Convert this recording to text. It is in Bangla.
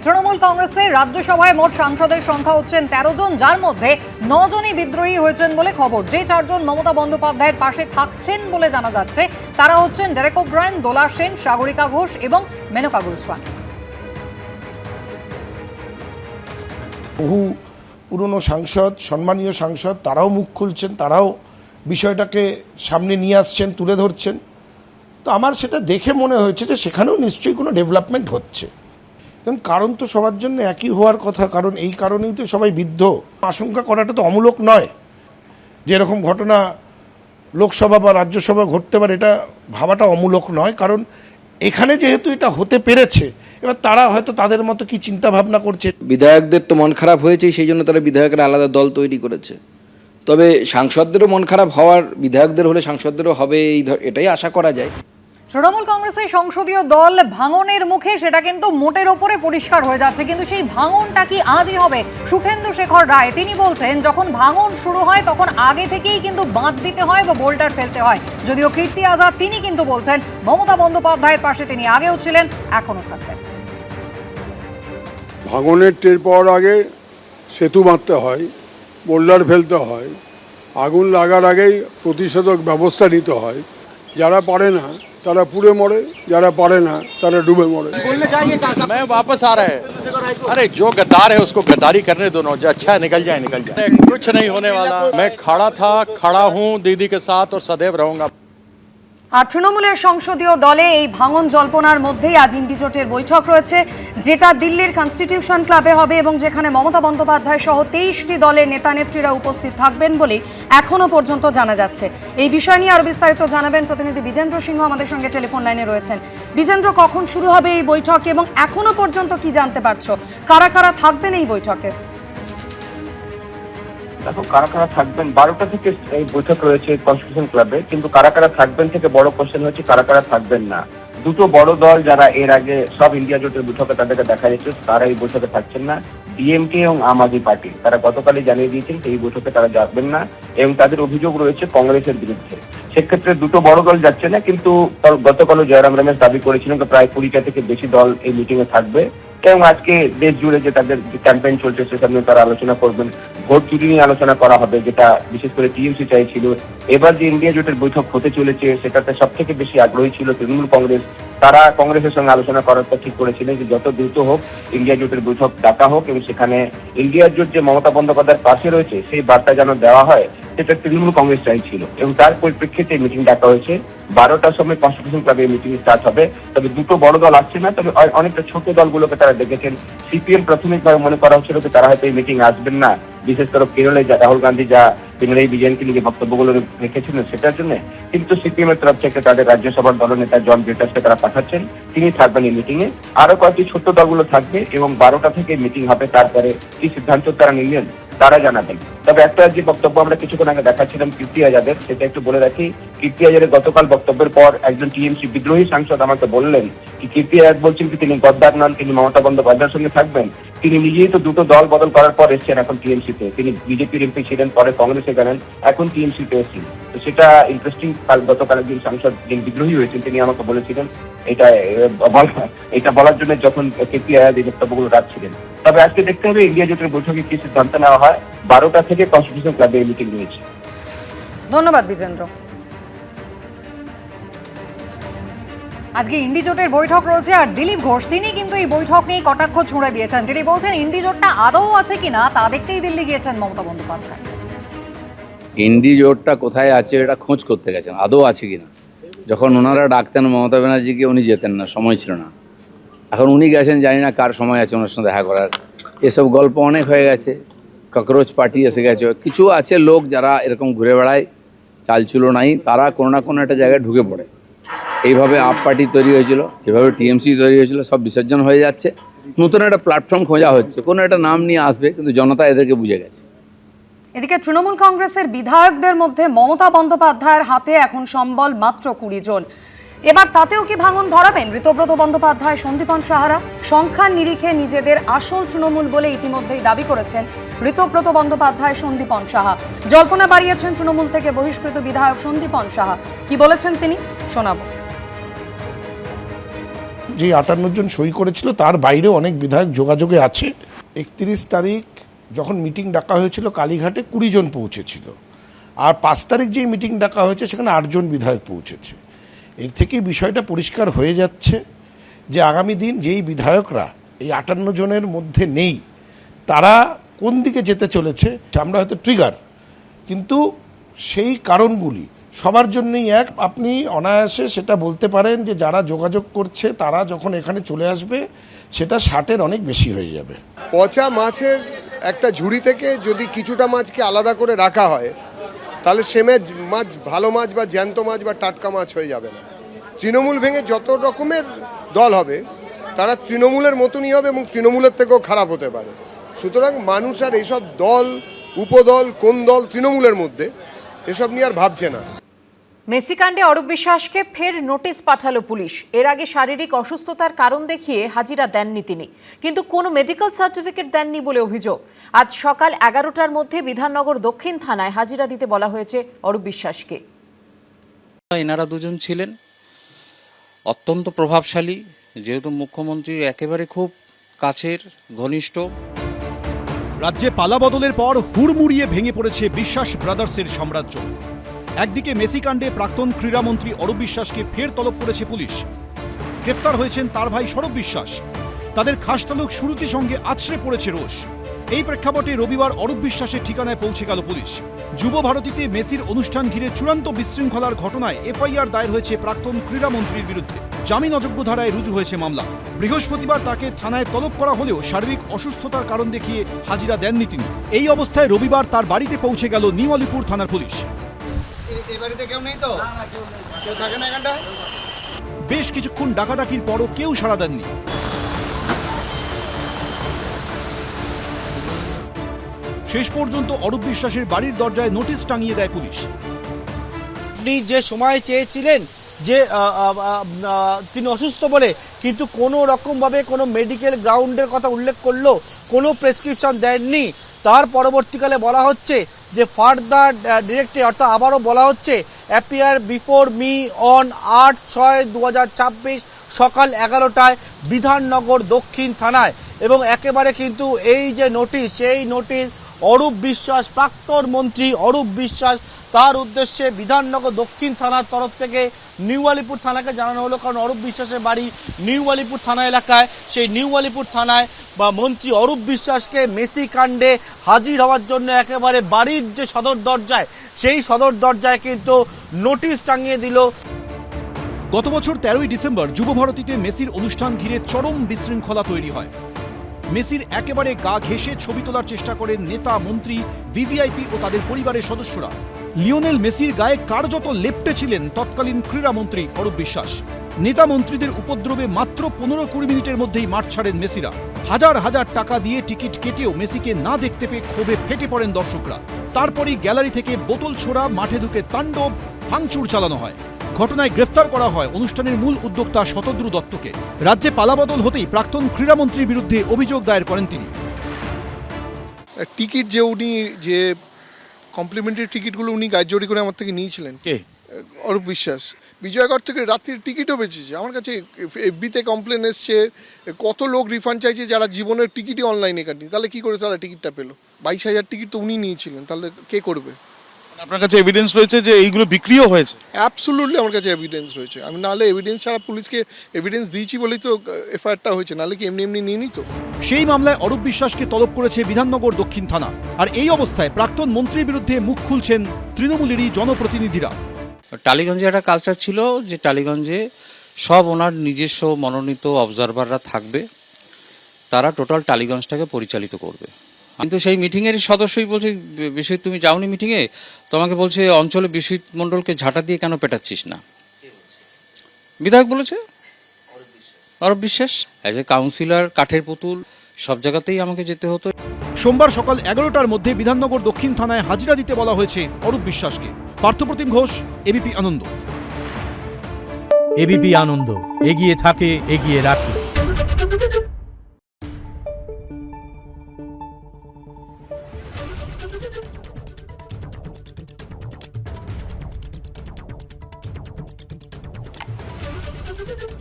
তৃণমূল কংগ্রেসের রাজ্যসভায় মোট সাংসদের সংখ্যা হচ্ছেন 13 জন, যার মধ্যে 9 জনই বিদ্রোহী হয়েছেন বলে খবর। যে 4 জন মমতা বন্দ্যোপাধ্যায়ের পাশে থাকছেন বলে জানা যাচ্ছে তারা হচ্ছেন ডেরেক ওব্রায়েন, দোলা সেন, সাগরিকা ঘোষ এবং মেনকা গুরুস্বামী। বহু পুরনো সাংসদ, সম্মানীয় সাংসদ, তারাও মুখ খুলছেন, তারাও বিষয়টাকে সামনে নিয়ে আসছেন, তুলে ধরছেন। তো আমার সেটা দেখে মনে হয়েছে যে সেখানেও নিশ্চয়ই কোনো ডেভেলপমেন্ট হচ্ছে। কারণ তো সবার জন্য একই হওয়ার কথা, কারণ এই কারণেই তো সবাই বিদ্ধ। আশঙ্কা করাটা তো অমূলক নয় যে এরকম ঘটনা লোকসভা বা রাজ্যসভা ঘটতে পারে, এটা ভাবাটা অমূলক নয়। কারণ এখানে যেহেতু এটা হতে পেরেছে, এবার তারা হয়তো তাদের মতো কি চিন্তা ভাবনা করছে। বিধায়কদের তো মন খারাপ হয়েছে, সেই জন্য তারা বিধায়কের আলাদা দল তৈরি করেছে। তবে সাংসদদেরও মন খারাপ হওয়ার, বিধায়কদের হলে সাংসদদেরও হবে, এটাই আশা করা যায়। তৃণমূল কংগ্রেসের সংসদীয় দল ভাঙনের মুখে, সেটা কিন্তু মোটের ওপরে পরিষ্কার হয়ে যাচ্ছে। কিন্তু সেই ভাঙনটা কি আজই হবে? সুখেন্দু শেখর রায় তিনি বলছেন, যখন ভাঙন শুরু হয় তখন আগে থেকেই কিন্তু বাঁধ দিতে হয় বা বোল্ডার ফেলতে হয়। যদিও কীর্তি আজাদ তিনি কিন্তু বলছেন মমতা বন্দ্যোপাধ্যায়ের পাশে তিনি আগেও ছিলেন, এখনো থাকবেন। ভাঙনের টের পাওয়ার আগে সেতু বাঁধতে হয়, বোল্ডার ফেলতে হয়, আগুন লাগার আগেই প্রতিষেধক ব্যবস্থা নিতে হয়। যারা পারে না তারা পুড়ে মরে, যারা পারে না তারা ডুবে মরে। मैं वापस आ रहा है। अरे जो गद्दार है उसको गद्दारी करने दो, जो अच्छा है निकल जाए निकल जाए, कुछ नहीं होने वाला। मैं खड़ा था, खड़ा हूँ दीदी के साथ और सदैव रहूंगा। আর তৃণমূলের সংসদীয় দলে এই ভাঙন জল্পনার মধ্যেই আজ ইন্ডিজোটের বৈঠক রয়েছে, যেটা দিল্লির কনস্টিটিউশন ক্লাবে হবে এবং যেখানে মমতা বন্দ্যোপাধ্যায় সহ 23টি দলের নেতা নেত্রীরা উপস্থিত থাকবেন বলে এখনো পর্যন্ত জানা যাচ্ছে। এই বিষয় নিয়ে আরো বিস্তারিত জানাবেন প্রতিনিধি বিজেন্দ্র সিংহ আমাদের সঙ্গে টেলিফোন লাইনে রয়েছেন। বিজেন্দ্র, কখন শুরু হবে এই বৈঠক এবং এখনো পর্যন্ত কি জানতে পারছো? কারা কারা থাকবেন এই বৈঠকে? দেখো, কারা কারা থাকবেন, 12টা থেকে এই বৈঠক রয়েছে কনস্টিটিউশন ক্লাবে, কিন্তু কারা কারা থাকবেন থেকে বড় কোশ্চেন হচ্ছে কারা কারা থাকবেন না। দুটো বড় দল যারা এর আগে সব ইন্ডিয়া জোটের বৈঠকে তাদেরকে দেখা যাচ্ছে, তারা এই বৈঠকে থাকছেন না। ডিএমকে এবং আম আদমি পার্টি তারা গতকালই জানিয়ে দিয়েছেন এই বৈঠকে তারা যাবেন না এবং তাদের অভিযোগ রয়েছে কংগ্রেসের বিরুদ্ধে। সেক্ষেত্রে দুটো বড় দল যাচ্ছে না, কিন্তু গতকালও জয়রাম রমেশ দাবি করেছিলেন প্রায় 20টা থেকে বেশি দল এই মিটিং এ থাকবে এবং আজকে দেশ জুড়ে যে তাদের ক্যাম্পেইন চলছে সেটা নিয়ে তারা আলোচনা করবেন। ভোট চুরি নিয়ে আলোচনা করা হবে, যেটা বিশেষ করে টিএমসি চাইছিল। এবার যে ইন্ডিয়া জোটের বৈঠক হতে চলেছে সেটাতে সব থেকে বেশি আগ্রহী ছিল তৃণমূল কংগ্রেস। তারা কংগ্রেসের সঙ্গে আলোচনা করার পর ঠিক করেছিলেন যে যত দ্রুত হোক ইন্ডিয়া জোটের বৈঠক ডাকা হোক এবং সেখানে ইন্ডিয়া জোট যে মমতা বন্দ্যোপাধ্যায়ের পাশে রয়েছে সেই বার্তা যেন দেওয়া হয়, সেটা তৃণমূল কংগ্রেস চাইছিল এবং তার পরিপ্রেক্ষিতে মিটিং ডাকা হয়েছে। 12টার সময় কনস্টিটিউশন ক্লাবে মিটিং স্টার্ট হবে। তবে দুটো বড় দল আসছে না, তবে অনেকটা ছোট দলগুলোকে তারা ডেকেছেন। সিপিএম প্রাথমিকভাবে মনে করা হচ্ছিল যে তারা হয়তো এই মিটিং আসবেন না, বিশেষ করে কেরলে রাহুল গান্ধী যা পিনারাই বিজয়নকে নিয়ে বক্তব্যগুলো রেখেছিলেন সেটার জন্য। কিন্তু সিপিএম এর তরফ থেকে তাদের রাজ্যসভার দলনেতা জন ব্রিটাসকে তারা পাঠাচ্ছেন, তিনি থাকবেন এই মিটিং এ। আরো কয়েকটি ছোট দলগুলো থাকবে এবং 12টা থেকে মিটিং হবে। তারপরে কি সিদ্ধান্ত তারা নিলেন তারা জানাবেন। তবে একটা যে বক্তব্য আমরা কিছুক্ষণ আগে দেখাচ্ছিলাম কীর্তি আজাদের, সেটা একটু বলে রাখি। কীর্তি আজাদের গতকাল বক্তব্যের পর একজন টিএমসি বিদ্রোহী সাংসদ আমাকে বললেন কি কীর্তি আজাদ বলছেন কি তিনি গদ্দার নন, তিনি মমতা বন্দ্যোপাধ্যায়ের সঙ্গে থাকবেন। তিনি নিজেই তো দুটো দল বদল করার পর এসছেন এখন টিএমসিতে। তিনি বিজেপির এমপি ছিলেন, পরে কংগ্রেসে গেলেন, এখন টিএমসিতে এসেছেন। তো সেটা ইন্টারেস্টিং। গতকাল একজন সাংসদ যিনি বিদ্রোহী হয়েছেন তিনি আমাকে বলেছিলেন এটা বলার জন্য যখন কীর্তি আজাদ এই বক্তব্যগুলো রাখছিলেন। তবে আজকে দেখতে হবে ইন্ডিয়া জোটের বৈঠকে কি সিদ্ধান্ত নেওয়া হয়। 12টা থেকে কনস্টিটিউশন ক্লাবে মিটিং রয়েছে। ধন্যবাদ বিজেন্দ্র। আজকে ইন্ডিজোটের বৈঠক রয়েছে আর দিলীপ ঘোষ তিনি কিন্তু এই বৈঠক নিয়ে কটাক্ষ ছুঁড়ে দিয়েছেন। তিনি বলছেন ইন্ডিজোটটা আদৌ আছে কিনা তা দেখতেই দিল্লি গিয়েছেন মমতা বন্দ্যোপাধ্যায়। ইন্ডিজোটটা কোথায় আছে এটা খোঁজ করতে গেছেন, আদৌ আছে কিনা। যখন ওনারা ডাকতেন মমতা ব্যানার্জিকে উনি যেতেন না, সময় ছিল না। এখন উনি গেছেন, জানি না কার সময় আছে ওনার সঙ্গে দেখা করার। এসব গল্প অনেক হয়ে গেছে, ককরোচ পার্টি এসে গেছে। কিছু আছে লোক যারা এরকম ঘুরে বেড়ায়, চালচুলো নাই, তারা কোনো না কোনো একটা জায়গায় ঢুকে পড়ে। এইভাবে আপ পার্টি তৈরি হয়েছিল, এভাবে টিএমসি তৈরি হয়েছিল, সব বিসর্জন হয়ে যাচ্ছে। নতুন একটা প্ল্যাটফর্ম খোঁজা হচ্ছে, কোনো একটা নাম নিয়ে আসবে, কিন্তু জনতা এদেরকে বুঝে গেছে। এদিকে তৃণমূল কংগ্রেসের বিধায়কদের মধ্যে মমতা বন্দ্যোপাধ্যায়ের হাতে এখন সম্বল মাত্র 20 জন। এবার তাতেও কি ভাঙন ধরাবেন ঋতব্রত বন্দ্যোপাধ্যায়, সন্দীপন সাহারা? সংখ্যার নিরিখে নিজেদের আসল তৃণমূল বলে ইতিমধ্যেই দাবি করেছেন ঋতব্রত বন্দ্যোপাধ্যায়, সন্দীপন সাহা। জল্পনা বাড়িয়েছেন তৃণমূল থেকে বহিষ্কৃত বিধায়ক সন্দীপন সাহা। কি বলেছেন তিনি, শোনাবো। যে 58 জন সই করেছিল তার বাইরেও অনেক বিধায়ক যোগাযোগে আছে। 31 তারিখ যখন মিটিং ডাকা হয়েছিল কালীঘাটে 20 জন পৌঁছেছিল, আর 5 তারিখ যেই মিটিং ডাকা হয়েছে সেখানে 8 জন বিধায়ক পৌঁছেছে। এর থেকেই বিষয়টা পরিষ্কার হয়ে যাচ্ছে যে আগামী দিন যেই বিধায়করা এই 58 জনের মধ্যে নেই তারা কোন দিকে যেতে চলেছে। আমরা হয়তো ট্রিগার, কিন্তু সেই কারণগুলি সবার জন্যই এক। আপনি অনায়াসে সেটা বলতে পারেন যে যারা যোগাযোগ করছে তারা যখন এখানে চলে আসবে সেটা 60-এর অনেক বেশি হয়ে যাবে। পচা মাছের একটা ঝুড়ি থেকে যদি কিছুটা মাছকে আলাদা করে রাখা হয় তাহলে সে মাছ ভালো মাছ বা জ্যান্ত মাছ বা টাটকা মাছ হয়ে যাবে না। তৃণমূল ভেঙে যত রকমের দল হবে তারা তৃণমূলের মতনই হবে এবং তৃণমূলের থেকেও খারাপ হতে পারে। সুতরাং মানুষ আর এইসব দল উপদল কোন দল তৃণমূলের মধ্যে এসব নিয়ে আর ভাবছে না। মেসিকাণ্ডে অরূপ বিশ্বাসকে ফের নোটিশ পাঠালো পুলিশ। এর আগে শারীরিক অসুস্থতার কারণ দেখিয়ে হাজিরা দেননি তিনি, কিন্তু কোনো মেডিকেল সার্টিফিকেট দেননি বলে অভিযোগ। আজ সকাল 11টার মধ্যে বিধাননগর দক্ষিণ থানায় হাজিরা দিতে বলা হয়েছে অরূপ বিশ্বাসকে। এনারা দুজন ছিলেন অত্যন্ত প্রভাবশালী, যেহেতু মুখ্যমন্ত্রীর একেবারে খুব কাছের ঘনিষ্ঠ। রাজ্যে পালাবদলের পর হুড়মুড়িয়ে ভেঙে পড়েছে বিশ্বাস ব্রাদার্সের সাম্রাজ্য। একদিকে মেসি কাণ্ডে প্রাক্তন ক্রীড়ামন্ত্রী অরূপ বিশ্বাসকে ফের তলব করেছে পুলিশ। গ্রেফতার হয়েছেন তার ভাই সৌরভ বিশ্বাস। তাদের খাসতালুক সুরুচির সঙ্গে আছড়ে পড়েছে রোষ। এই প্রেক্ষাপটে রবিবার অরূপ বিশ্বাসের ঠিকানায় পৌঁছে গেল পুলিশ। যুব ভারতীতে মেসির অনুষ্ঠান ঘিরে চূড়ান্ত বিশৃঙ্খলার ঘটনায় এফআইআর দায়ের হয়েছে প্রাক্তন ক্রীড়ামন্ত্রীর বিরুদ্ধে। জামিন অযোগ্য ধারায় রুজু হয়েছে মামলা। বৃহস্পতিবার তাকে থানায় তলব করা হলেও শারীরিক অসুস্থতার কারণ দেখিয়ে হাজিরা দেননি তিনি। এই অবস্থায় রবিবার তার বাড়িতে পৌঁছে গেল নিউ আলিপুর থানার পুলিশ। বেশ কিছুক্ষণ ডাকাডাকির পরও কেউ সাড়া দেননি। শেষ পর্যন্ত অরূপ বিশ্বাসের বাড়ির দরজায় নোটিশ টাঙিয়ে দেয় পুলিশ। আপনি যে সময় চেয়েছিলেন যে তিনি অসুস্থ বলে, কিন্তু কোনো রকমভাবে কোনো মেডিকেল গ্রাউন্ডের কথা উল্লেখ করলো, কোনো প্রেসক্রিপশন দেননি। তার পরবর্তীকালে বলা হচ্ছে যে ফার্দার ডিরেক্টে, অর্থাৎ আবারও বলা হচ্ছে অ্যাপিয়ার বিফোর মি অন 8/6/2026 সকাল 11টায় বিধাননগর দক্ষিণ থানায়। এবং একেবারে কিন্তু এই যে নোটিশ, সেই নোটিশ অরূপ বিশ্বাস, প্রাক্তন মন্ত্রী অরূপ বিশ্বাস, তার উদ্দেশ্যে বিধাননগর দক্ষিণ থানার তরফ থেকে নিউ আলিপুর থানাকে জানানো হলো। কারণ অরূপ বিশ্বাসের বাড়ি নিউ আলিপুর থানা এলাকায়। সেই নিউ আলিপুর থানায় বা মন্ত্রী অরূপ বিশ্বাসকে মেসি কাণ্ডে হাজির হওয়ার জন্য একেবারে বাড়ির যে সদর দরজায়, সেই সদর দরজায় কিন্তু নোটিশ টাঙিয়ে দিল। গত বছর 13ই ডিসেম্বর যুবভারতীতে মেসির অনুষ্ঠান ঘিরে চরম বিশৃঙ্খলা তৈরি হয়। মেসির একেবারে গা ঘেঁষে ছবি তোলার চেষ্টা করেন নেতা, মন্ত্রী, ভিভিআইপি ও তাদের পরিবারের সদস্যরা। লিওনেল মেসির গায়ে কার্যত লেপ্টে ছিলেন তৎকালীন ক্রীড়ামন্ত্রী অরূপ বিশ্বাস। নেতা মন্ত্রীদের উপদ্রবে মাত্র 15-20 মিনিটের মধ্যেই মাঠ ছাড়েন মেসিরা। হাজার হাজার টাকা দিয়ে টিকিট কেটেও মেসিকে না দেখতে পেয়ে ক্ষোভে ফেটে পড়েন দর্শকরা। তারপরই গ্যালারি থেকে বোতল ছোড়া, মাঠে ঢুকে তাণ্ডব, ভাঙচুর চালানো হয়। ঘটনায় গ্রেফতার করা হয় অনুষ্ঠানের মূল উদ্যোক্তা শতদ্রু দত্তকে। রাজ্যে পালাবদল হতেই প্রাক্তন ক্রীড়ামন্ত্রীর বিরুদ্ধে অভিযোগ দায়ের করেন তিনি। টিকিট যে উনি যে কমপ্লিমেন্টারি টিকিটগুলো উনি গাইজরি করে আমার থেকে নিয়েছিলেন, কে? অরূপ বিশ্বাস। বিজয়গড় থেকে রাত্রির টিকিটও বেঁচেছে। আমার কাছে এফবিতে কমপ্লেন এসছে, কত লোক রিফান্ড চাইছে যারা জীবনের টিকিটই অনলাইনে কাটেনি। তাহলে কি করে তারা টিকিটটা পেলো? 22,000 টিকিট তো উনি নিয়েছিলেন, তাহলে কে করবে? আপনার কাছে এভিডেন্স রয়েছে যে এইগুলো বিক্রিও হয়েছে? অ্যাবসলুটলি আমার কাছে এভিডেন্স রয়েছে। আমি নাহলে এভিডেন্স ছাড়া পুলিশকে এভিডেন্স দিয়েছি বলেই তো এফআইআরটা হয়েছে, নাহলে কি এমনি এমনি নিয়ে নিত? সেই মামলায় অরূপ বিশ্বাসকে তলব করেছে বিধাননগর দক্ষিণ থানা। আর এই অবস্থায় প্রাক্তন মন্ত্রীর বিরুদ্ধে মুখ খুলছেন তৃণমূলেরই জনপ্রতিনিধিরা। টালিগঞ্জে একটা কালচার ছিল যে টালিগঞ্জে সব ওনার নিজস্ব মনোনীত অবজারভাররা থাকবে, তারা টোটাল টালিগঞ্জটাকে পরিচালিত করবে। কিন্তু সেই মিটিংয়ের সদস্যই বলছে, বিষয় তুমি যাওনি মিটিংয়ে, তোমাকে বলছে অঞ্চলে বিশ্বজিৎ মণ্ডলকে ঝাঁটা দিয়ে কেন পেটাচ্ছিস না। বিধায়ক বলেছে Arup Biswas. As a councillor, কাঠের পুতুল, সব জায়গাতেই আমাকে যেতে হতো। সোমবার সকাল 11টার মধ্যে বিধাননগর দক্ষিণ থানায় হাজিরা দিতে বলা হয়েছে অরূপ বিশ্বাসকে। পার্থপ্রতিম ঘোষ, এবিপি আনন্দ। এবিপি আনন্দ, এগিয়ে থাকে, এগিয়ে রাখে। Thank you.